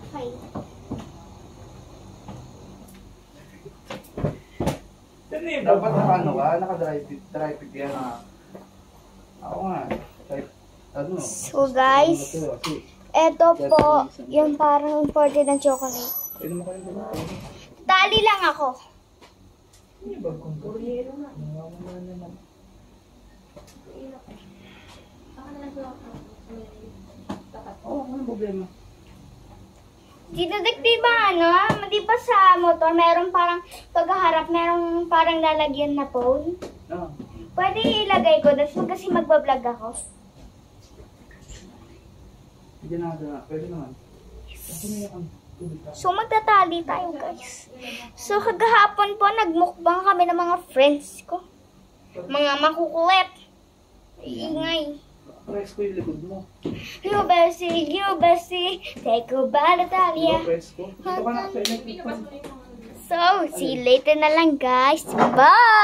Okay. Dapat ano ka, naka-drive it yan. Ako nga. Ano? So guys, eto po yung parang imported ng chocolate. Tali lang ako. Oo, anong problema? Dito di ba ano? Di ba sa motor meron parang pagharap, meron parang lalagyan na phone? Oo. Pwede ilagay ko doon kasi magbablog ako. Hindi na, pwede naman. So magtatali tayo guys. So kagahapon po nagmukbang kami ng mga friends ko. Mga makukulit. Ingay. Press ko yung likod mo. You Bessie, take a bite of Talia. Press ko. Dito ka na sa So, see you later na lang guys. Bye!